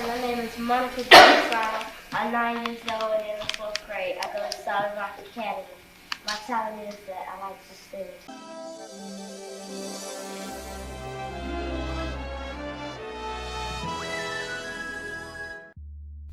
Hi, my name is Monica Johnson. I'm 9 years old and in the 4th grade. I go to Solid Rock Academy. My talent is that I like to sing.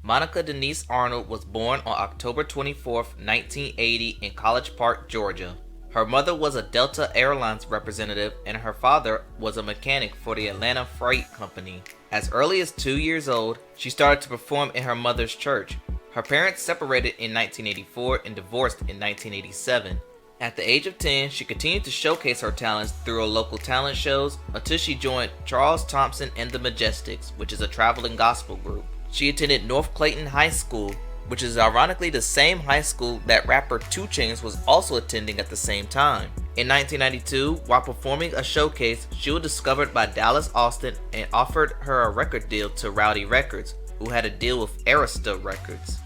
Monica Denise Arnold was born on October 24, 1980 in College Park, Georgia. Her mother was a Delta Airlines representative and her father was a mechanic for the Atlanta Freight Company. As early as 2 years old, she started to perform in her mother's church. Her parents separated in 1984 and divorced in 1987. At the age of 10, she continued to showcase her talents through her local talent shows until she joined Charles Thompson and the Majestics, which is a traveling gospel group. She attended North Clayton High School, which is ironically the same high school that rapper 2 Chainz was also attending at the same time. In 1992, while performing a showcase, she was discovered by Dallas Austin and offered her a record deal to Rowdy Records, who had a deal with Arista Records.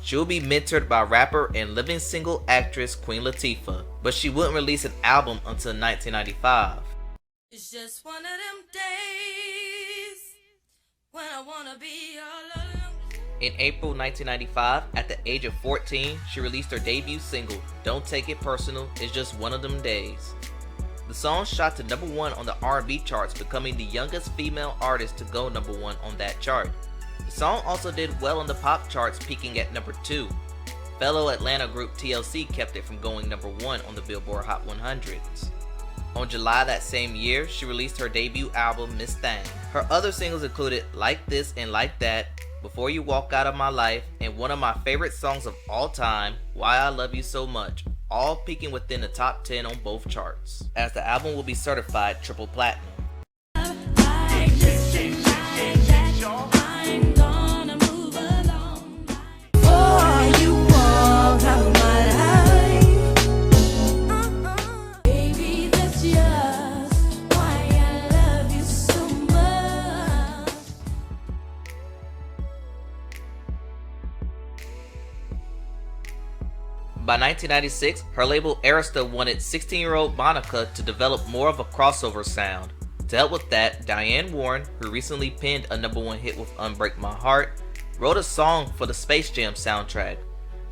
She will be mentored by rapper and living single actress Queen Latifah, but she wouldn't release an album until 1995. It's just one of them days when I wanna be all alone. In April 1995, at the age of 14, she released her debut single, Don't Take It Personal, It's Just One of Them Days. The song shot to #1 on the R&B charts, becoming the youngest female artist to go #1 on that chart. The song also did well on the pop charts, peaking at #2. Fellow Atlanta group TLC kept it from going #1 on the Billboard Hot 100s. On July that same year, she released her debut album, Miss Thang. Her other singles included Like This and Like That, Before You Walk Out of My Life, and one of my favorite songs of all time, Why I Love You So Much, all peaking within the top 10 on both charts, as the album will be certified triple platinum. By 1996, her label Arista wanted 16-year-old Monica to develop more of a crossover sound. To help with that, Diane Warren, who recently penned a #1 hit with Unbreak My Heart, wrote a song for the Space Jam soundtrack.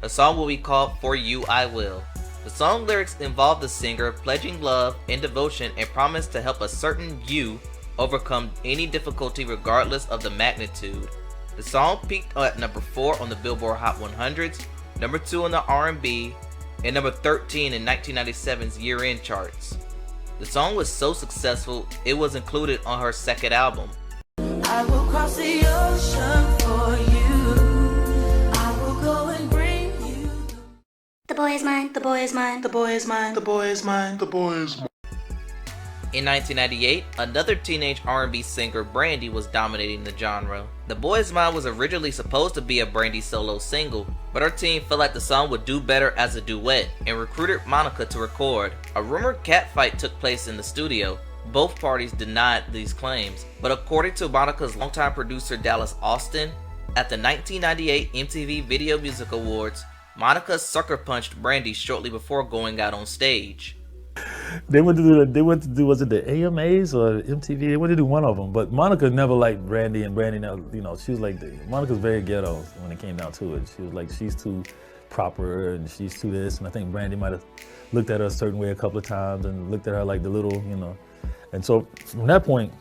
The song will be called For You I Will. The song lyrics involve the singer pledging love and devotion and promise to help a certain you overcome any difficulty regardless of the magnitude. The song peaked at #4 on the Billboard Hot 100s, #2 on the R&B, and #13 in 1997's year-end charts. The song was so successful, it was included on her second album. I will cross the ocean for you. I will go and bring you. The boy is mine, the boy is mine, the boy is mine, The boy is mine. The boy is mine. In 1998, another teenage R&B singer, Brandy, was dominating the genre. The Boy Is Mine was originally supposed to be a Brandy solo single, but her team felt like the song would do better as a duet and recruited Monica to record. A rumored catfight took place in the studio. Both parties denied these claims, but according to Monica's longtime producer Dallas Austin, at the 1998 MTV Video Music Awards, Monica sucker punched Brandy shortly before going out on stage. They went to do was it the AMAs or MTV? They went to do one of them, but Monica never liked Brandy, and Brandy, she was like, Monica's very ghetto when it came down to it. She was like, she's too proper and she's too this, and I think Brandy might have looked at her a certain way a couple of times and looked at her like the little, and so from that point,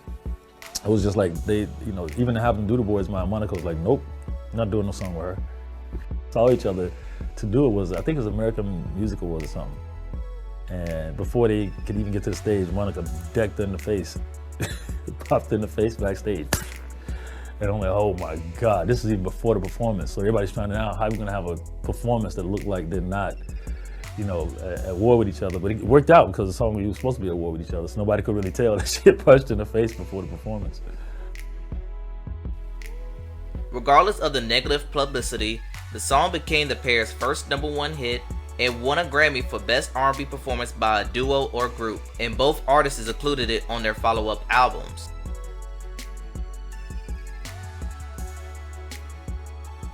it was just like they, even to have them do The Boy Is Mine, Monica was like, nope, not doing no song with her. Saw each other to do it was, I think it was American Music Awards or something. And before they could even get to the stage, Monica decked her in the face, popped her in the face backstage. And I'm like, oh my God, this is even before the performance. So everybody's trying to now, how are we gonna have a performance that looked like they're not, at war with each other? But it worked out because the song was supposed to be at war with each other, so nobody could really tell that she had punched in the face before the performance. Regardless of the negative publicity, the song became the pair's first #1 hit and won a Grammy for Best R&B Performance by a Duo or Group, and both artists included it on their follow-up albums.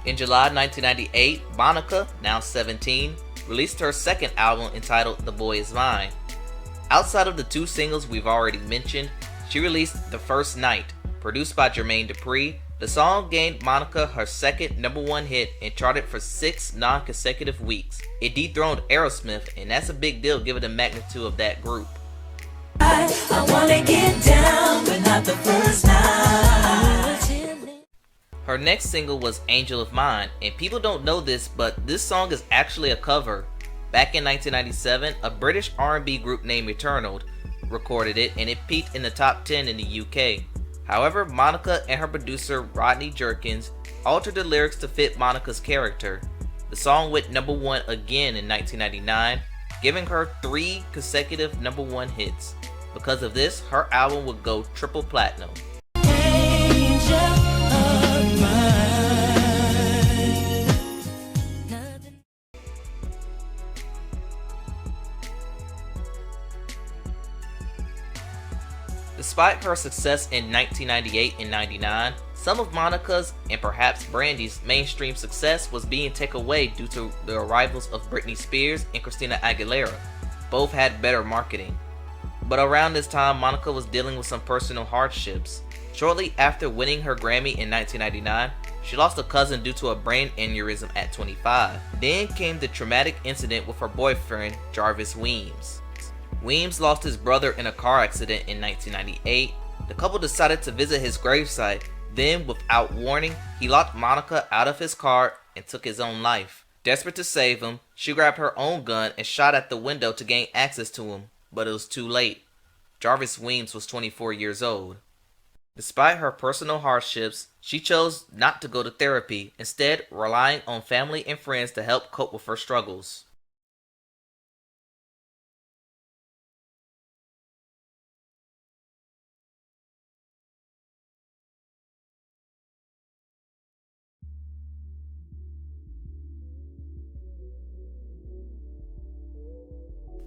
In July 1998, Monica, now 17, released her second album entitled The Boy Is Mine. Outside of the 2 singles we've already mentioned, she released The First Night, Produced by Jermaine Dupri, the song gained Monica her second #1 hit and charted for 6 non-consecutive weeks. It dethroned Aerosmith, and that's a big deal given the magnitude of that group. I wanna get down, but not the first night. Her next single was Angel of Mine, and people don't know this, but this song is actually a cover. Back in 1997, a British R&B group named Eternal recorded it, and it peaked in the top 10 in the UK. However, Monica and her producer Rodney Jerkins altered the lyrics to fit Monica's character. The song went #1 again in 1999, giving her 3 consecutive #1 hits. Because of this, her album would go triple platinum. Angel of mine. Despite her success in 1998 and 99, some of Monica's and perhaps Brandy's mainstream success was being taken away due to the arrivals of Britney Spears and Christina Aguilera. Both had better marketing. But around this time, Monica was dealing with some personal hardships. Shortly after winning her Grammy in 1999, she lost a cousin due to a brain aneurysm at 25. Then came the traumatic incident with her boyfriend, Jarvis Weems. Weems lost his brother in a car accident in 1998. The couple decided to visit his gravesite. Then, without warning, he locked Monica out of his car and took his own life. Desperate to save him, she grabbed her own gun and shot at the window to gain access to him, but it was too late. Jarvis Weems was 24 years old. Despite her personal hardships, she chose not to go to therapy, instead relying on family and friends to help cope with her struggles.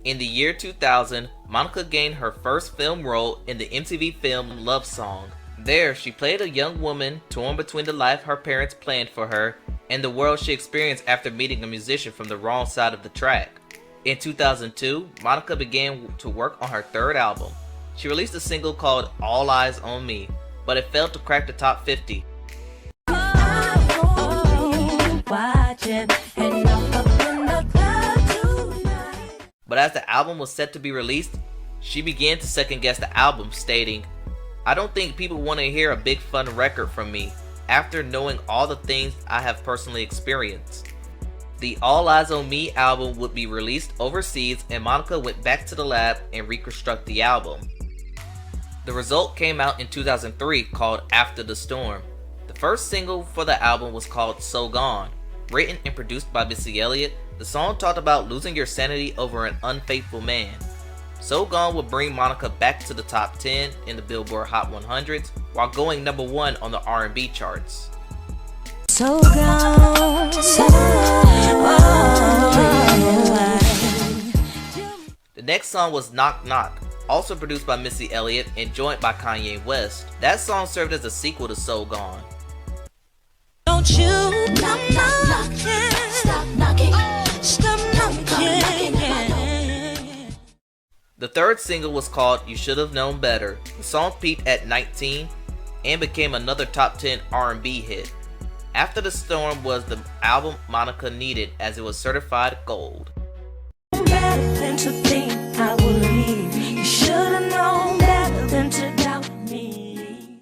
In the year 2000, Monica gained her first film role in the MTV film Love Song. There, she played a young woman torn between the life her parents planned for her and the world she experienced after meeting a musician from the wrong side of the track. In 2002, Monica began to work on her third album. She released a single called All Eyez on Me, but it failed to crack the top 50. But as the album was set to be released, she began to second guess the album, stating, "I don't think people want to hear a big fun record from me after knowing all the things I have personally experienced." The All Eyez on Me album would be released overseas, and Monica went back to the lab and reconstruct the album. The result came out in 2003 called After the Storm. The first single for the album was called So Gone. Written and produced by Missy Elliott, the song talked about losing your sanity over an unfaithful man. So Gone would bring Monica back to the top 10 in the Billboard Hot 100s while going #1 on the R&B charts. So gone, so gone. The next song was Knock Knock, also produced by Missy Elliott and joined by Kanye West. That song served as a sequel to So Gone. Don't you stop knocking, stop knocking, stop knocking. The third single was called You Should Have Known Better. The song peaked at 19 and became another top 10 R&B hit. After the Storm was the album Monica needed, as it was certified gold. Better than to think I would leave. You should have known better than to doubt me.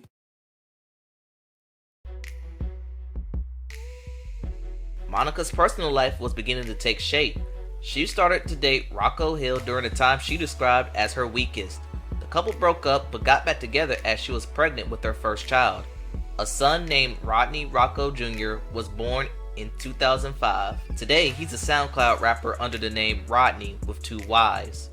Monica's personal life was beginning to take shape. She started to date Rocko Hill during the time she described as her weakest. The couple broke up but got back together as she was pregnant with their first child. A son named Rodney Rocko Jr. was born in 2005. Today, he's a SoundCloud rapper under the name Rodney with 2 Y's.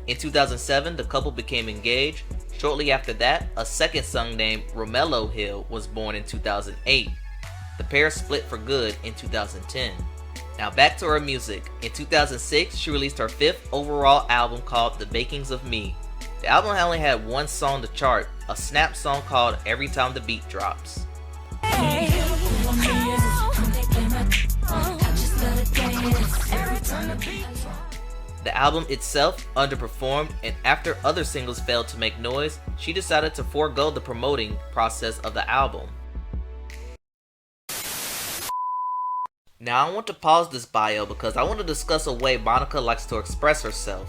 In 2007, the couple became engaged. Shortly after that, a second son named Romello Hill was born in 2008. The pair split for good in 2010. Now back to her music. In 2006, she released her 5th overall album called The Bakings of Me. The album only had 1 song to chart, a snap song called Every Time the Beat Drops. The album itself underperformed, and after other singles failed to make noise, she decided to forego the promoting process of the album. Now I want to pause this bio because I want to discuss a way Monica likes to express herself.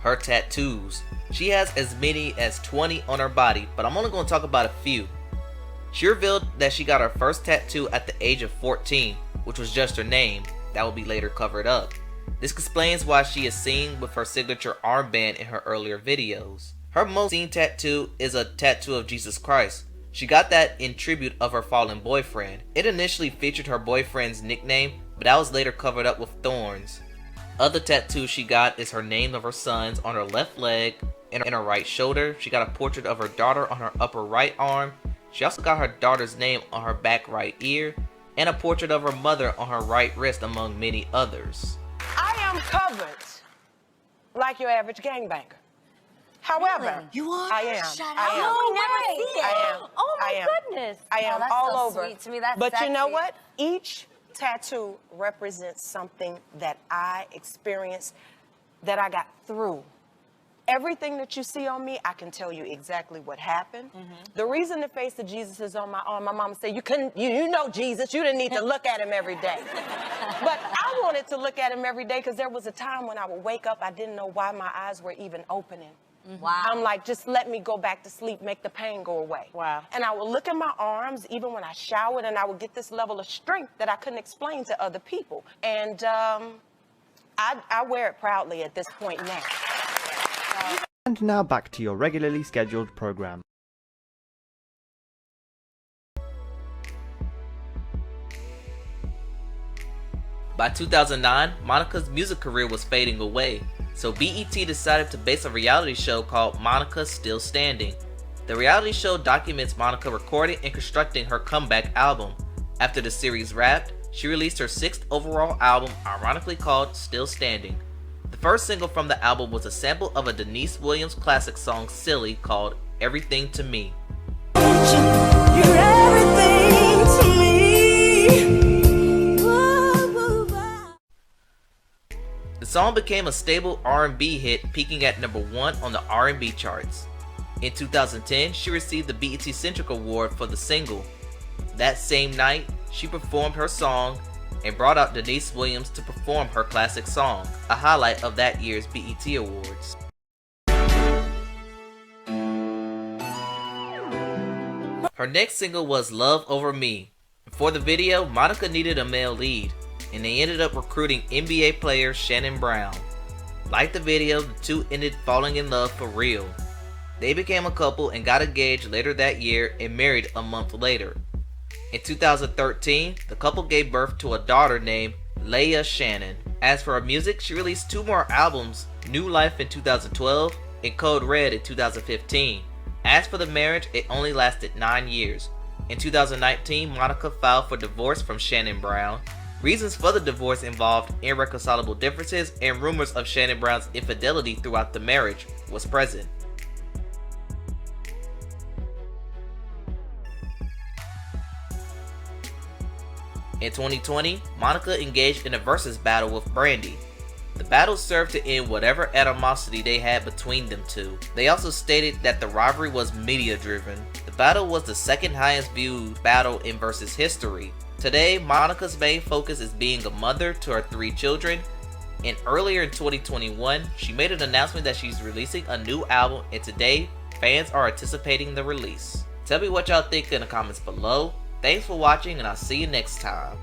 Her tattoos. She has as many as 20 on her body, but I'm only going to talk about a few. She revealed that she got her first tattoo at the age of 14, which was just her name. That would be later covered up. This explains why she is seen with her signature armband in her earlier videos. Her most seen tattoo is a tattoo of Jesus Christ. She got that in tribute of her fallen boyfriend. It initially featured her boyfriend's nickname, but that was later covered up with thorns. Other tattoos she got is her name of her sons on her left leg and her right shoulder. She got a portrait of her daughter on her upper right arm. She also got her daughter's name on her back right ear and a portrait of her mother on her right wrist, among many others. I am covered like your average gangbanger. However, Really? You are? I am. Shut I up. am. No, we never see it. I am. Oh my I am. goodness. I am that's all so over. Sweet to me. That's but you know sexy. what? Each tattoo represents something that I experienced, that I got through. Everything that you see on me, I can tell you exactly what happened. The reason the face of Jesus is on my arm, my mama said, you know Jesus, you didn't need to look at him every day. But I wanted to look at him every day because there was a time when I would wake up, I didn't know why my eyes were even opening. Wow. I'm like, just let me go back to sleep, make the pain go away. Wow. And I would look at my arms, even when I showered, and I would get this level of strength that I couldn't explain to other people. And I wear it proudly at this point now. And now back to your regularly scheduled program. By 2009, Monica's music career was fading away, so BET decided to base a reality show called Monica Still Standing. The reality show documents Monica recording and constructing her comeback album. After the series wrapped, she released her 6th overall album, ironically called Still Standing. The first single from the album was a sample of a Denise Williams classic song, Silly, called Everything to Me. You're everything to me. The song became a stable R&B hit, peaking at number 1 on the R&B charts. In 2010, she received the BET Centric Award for the single. That same night, she performed her song and brought out Denise Williams to perform her classic song, a highlight of that year's BET Awards. Her next single was Love Over Me. For the video, Monica needed a male lead, and they ended up recruiting NBA player Shannon Brown. Like the video, the two ended falling in love for real. They became a couple and got engaged later that year and married a month later. In 2013, the couple gave birth to a daughter named Leia Shannon. As for her music, she released 2 more albums, New Life in 2012 and Code Red in 2015. As for the marriage, it only lasted 9 years. In 2019, Monica filed for divorce from Shannon Brown. Reasons for the divorce involved irreconcilable differences, and rumors of Shannon Brown's infidelity throughout the marriage was present. In 2020, Monica engaged in a versus battle with Brandy. The battle served to end whatever animosity they had between them two. They also stated that the rivalry was media driven. The battle was the second highest viewed battle in Versus history. Today, Monica's main focus is being a mother to her 3 children, and earlier in 2021, she made an announcement that she's releasing a new album, and today, fans are anticipating the release. Tell me what y'all think in the comments below. Thanks for watching, and I'll see you next time.